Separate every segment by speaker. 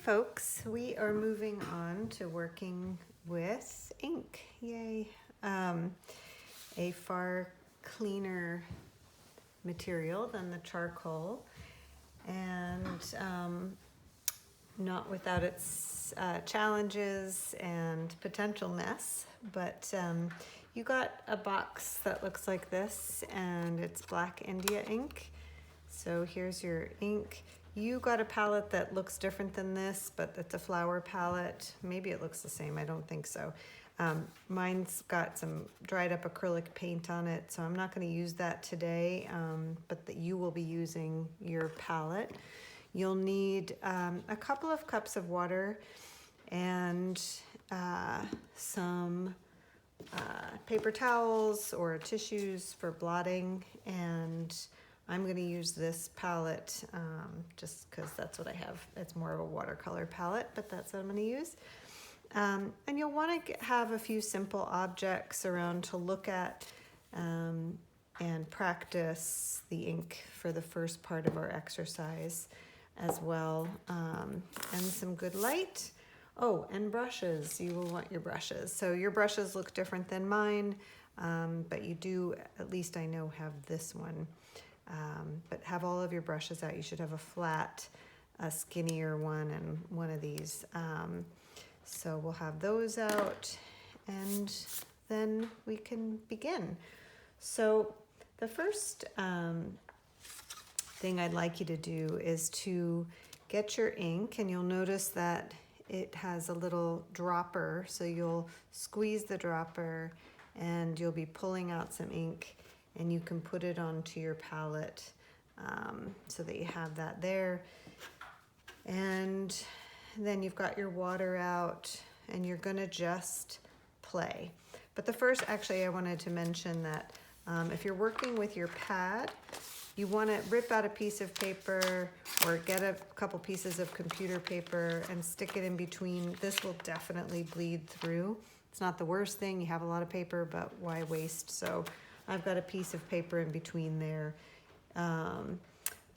Speaker 1: folks, we are moving on to working with ink. Yay. A far cleaner material than the charcoal, and not without its challenges and potential mess. But you got a box that looks like this, and it's Black India ink. So here's your ink. You got a palette that looks different than this, but it's a flower palette. Maybe it looks the same, I don't think so. Mine's got some dried up acrylic paint on it, so I'm not gonna use that today, but that you will be using your palette. You'll need a couple of cups of water and some paper towels or tissues for blotting, and I'm going to use this palette just because that's what I have. It's more of a watercolor palette, but that's what I'm going to use. And you'll want to have a few simple objects around to look at and practice the ink for the first part of our exercise as well, and some good light. Oh, and brushes. You will want your brushes. So your brushes look different than mine, but you do, at least I know, have this one. But have all of your brushes out. You should have a flat, a skinnier one, and one of these. So we'll have those out, and then we can begin. So the first thing I'd like you to do is to get your ink, and you'll notice that it has a little dropper, so you'll squeeze the dropper and you'll be pulling out some ink, and you can put it onto your palette so that you have that there. And then you've got your water out, and you're gonna just play. But the first, actually, I wanted to mention that if you're working with your pad, you want to rip out a piece of paper or get a couple pieces of computer paper and stick it in between. This will definitely bleed through. It's not the worst thing. You have a lot of paper, but why waste? So I've got a piece of paper in between there.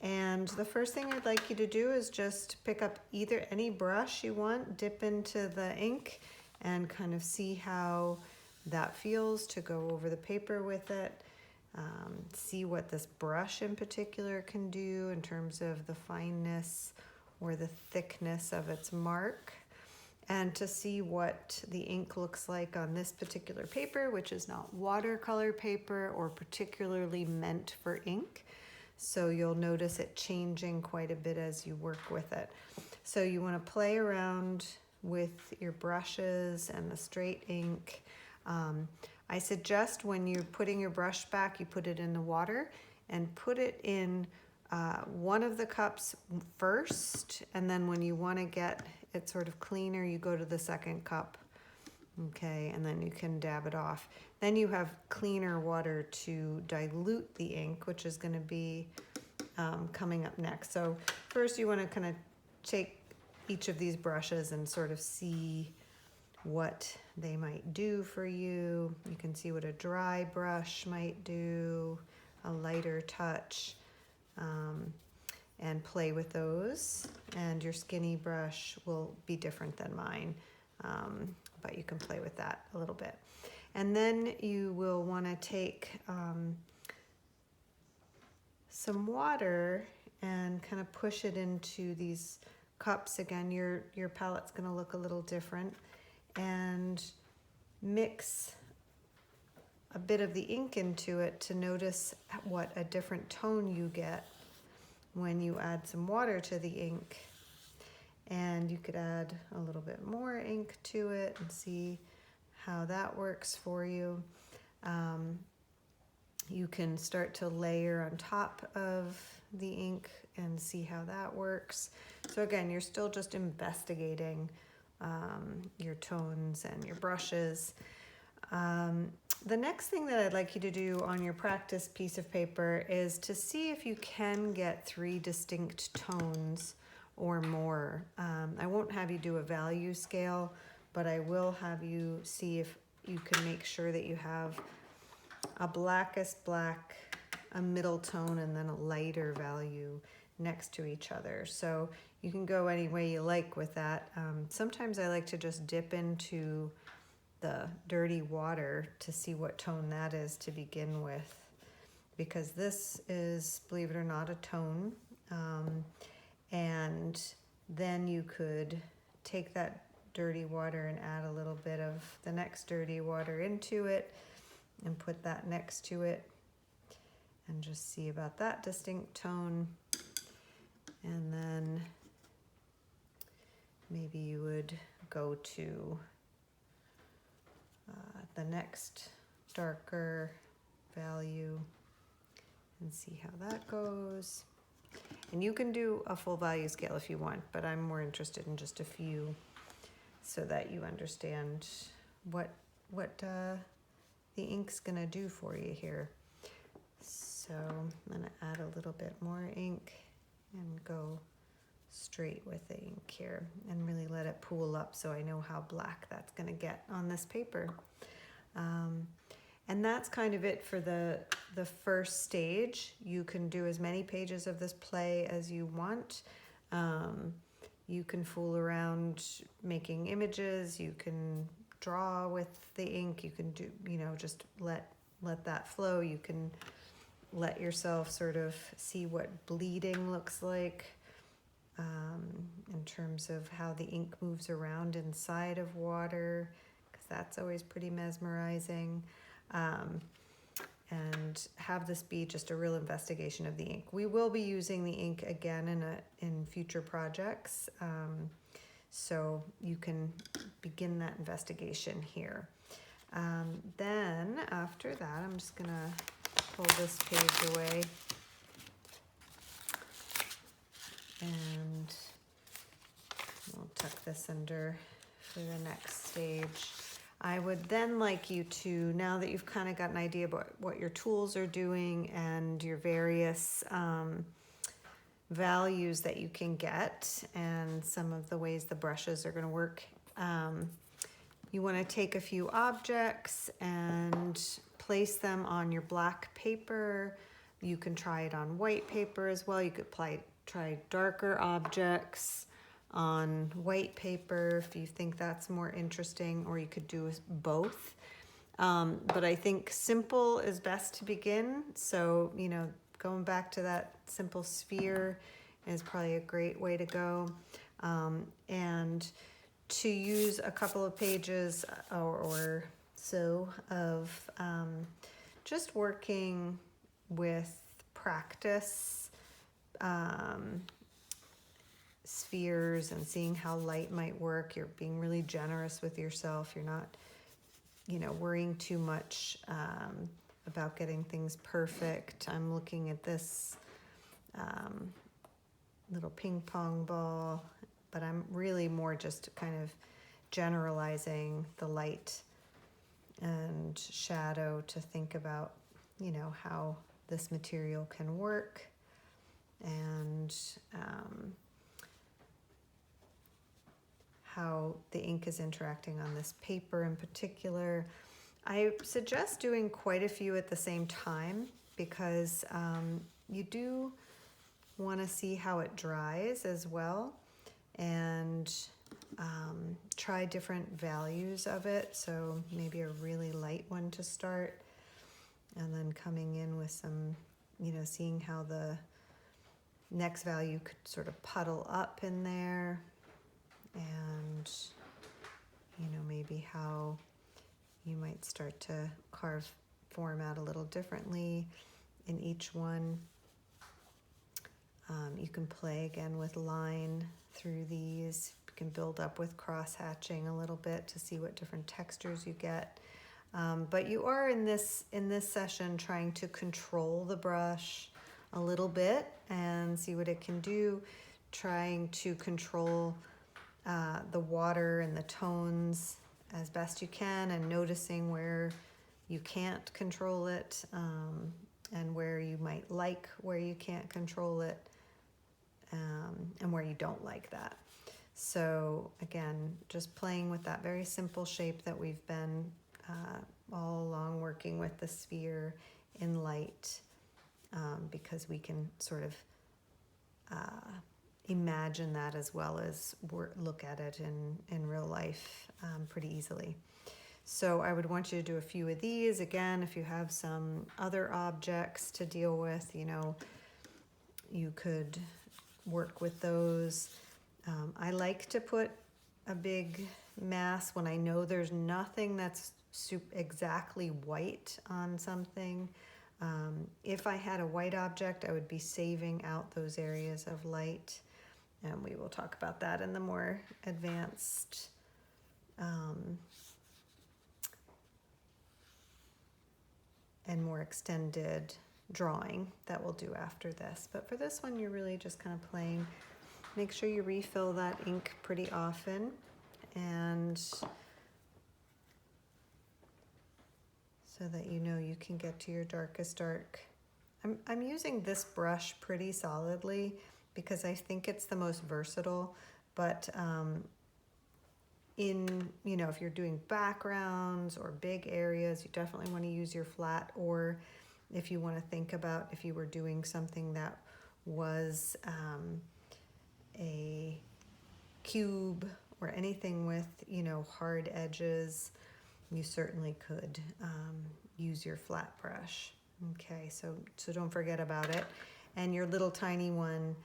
Speaker 1: And the first thing I'd like you to do is just pick up either any brush you want, dip into the ink, and kind of see how that feels to go over the paper with it. See what this brush in particular can do in terms of the fineness or the thickness of its mark, and to see what the ink looks like on this particular paper, which is not watercolor paper or particularly meant for ink. So you'll notice it changing quite a bit as you work with it. So you want to play around with your brushes and the straight ink. I suggest when you're putting your brush back, you put it in the water and put it in one of the cups first, and then when you want to get it sort of cleaner, you go to the second cup. Okay, and then you can dab it off. Then you have cleaner water to dilute the ink, which is going to be coming up next. So first you want to kind of take each of these brushes and sort of see what they might do for you. You can see what a dry brush might do, a lighter touch, and play with those. And your skinny brush will be different than mine, but you can play with that a little bit. And then you will want to take some water and kind of push it into these cups. Again, your palette's going to look a little different, and mix a bit of the ink into it to notice what a different tone you get when you add some water to the ink. And you could add a little bit more ink to it and see how that works for you. You can start to layer on top of the ink and see how that works. So again, you're still just investigating your tones and your brushes. The next thing that I'd like you to do on your practice piece of paper is to see if you can get 3 distinct tones or more. I won't have you do a value scale, but I will have you see if you can make sure that you have a blackest black, a middle tone, and then a lighter value next to each other. So you can go any way you like with that. Sometimes I like to just dip into the dirty water to see what tone that is to begin with, because this is, believe it or not, a tone. And then you could take that dirty water and add a little bit of the next dirty water into it and put that next to it and just see about that distinct tone. And then maybe you would go to the next darker value and see how that goes. And you can do a full value scale if you want, but I'm more interested in just a few so that you understand what the ink's gonna do for you here. So I'm gonna add a little bit more ink and go straight with the ink here and really let it pool up so I know how black that's gonna get on this paper. And that's kind of it for the first stage. You can do as many pages of this play as you want. You can fool around making images, you can draw with the ink, you can do, just let that flow. You can let yourself sort of see what bleeding looks like in terms of how the ink moves around inside of water, because that's always pretty mesmerizing. And have this be just a real investigation of the ink. We will be using the ink again in future projects, so you can begin that investigation here. Then after that, I'm just gonna pull this page away and we'll tuck this under for the next stage. I would then like you to, now that you've kind of got an idea about what your tools are doing and your various values that you can get and some of the ways the brushes are going to work, you want to take a few objects and place them on your black paper. You can try it on white paper as well. You could try darker objects on white paper if you think that's more interesting, or you could do both. But I think simple is best to begin. So, going back to that simple sphere is probably a great way to go. And to use a couple of pages or so of just working with practice, spheres and seeing how light might work. You're being really generous with yourself. You're not, worrying too much about getting things perfect. I'm looking at this little ping pong ball, but I'm really more just kind of generalizing the light and shadow to think about, how this material can work and how the ink is interacting on this paper in particular. I suggest doing quite a few at the same time because you do want to see how it dries as well, and try different values of it. So maybe a really light one to start, and then coming in with some, seeing how the next value could sort of puddle up in there, and maybe how you might start to carve form out a little differently in each one. You can play again with line through these. You can build up with cross hatching a little bit to see what different textures you get. But you are in this session trying to control the brush a little bit and see what it can do, trying to control the water and the tones as best you can, and noticing where you can't control it, and where you might like where you can't control it, and where you don't like that. So again, just playing with that very simple shape that we've been all along working with the sphere in light, because we can sort of imagine that as well as look at it in real life pretty easily. So I would want you to do a few of these. Again, if you have some other objects to deal with, you know, you could work with those. I like to put a big mass when I know there's nothing that's exactly white on something. If I had a white object, I would be saving out those areas of light, and we will talk about that in the more advanced and more extended drawing that we'll do after this. But for this one, you're really just kind of playing. Make sure you refill that ink pretty often, and so that you know you can get to your darkest dark. I'm using this brush pretty solidly because I think it's the most versatile, but you know, if you're doing backgrounds or big areas, you definitely want to use your flat, or if you want to think about if you were doing something that was a cube or anything with, you know, hard edges, you certainly could use your flat brush. Okay, so don't forget about it. And your little tiny one,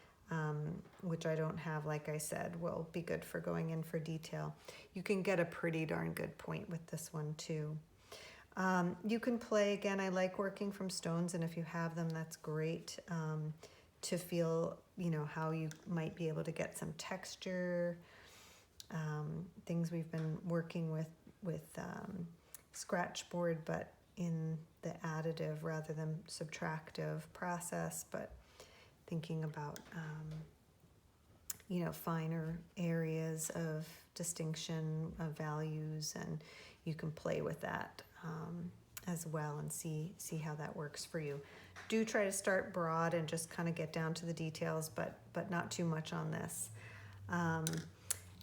Speaker 1: which I don't have, like I said, will be good for going in for detail. You can get a pretty darn good point with this one too. You can play, again, I like working from stones, and if you have them, that's great, to feel, you know, how you might be able to get some texture. Things we've been working with Scratchboard, but in the additive rather than subtractive process, but thinking about you know, finer areas of distinction of values, and you can play with that as well and see how that works for you. Do try to start broad and just kind of get down to the details, but not too much on this.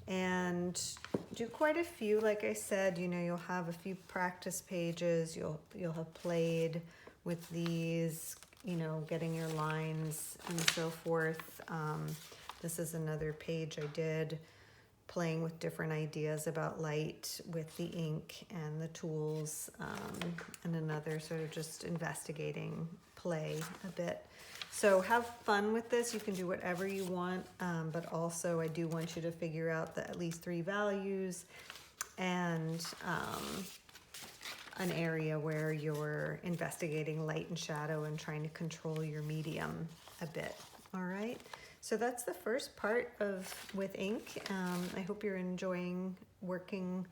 Speaker 1: And do quite a few, like I said, you know, you'll have a few practice pages, you'll have played with these, you know, getting your lines and so forth. This is another page I did, playing with different ideas about light with the ink and the tools, and another sort of just investigating play a bit. So have fun with this. You can do whatever you want, but also I do want you to figure out the at least 3 values and an area where you're investigating light and shadow and trying to control your medium a bit. All right. So that's the first part with ink. I hope you're enjoying working,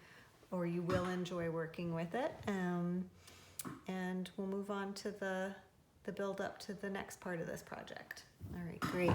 Speaker 1: or you will enjoy working with it. And we'll move on to the build up to the next part of this project. All right, great.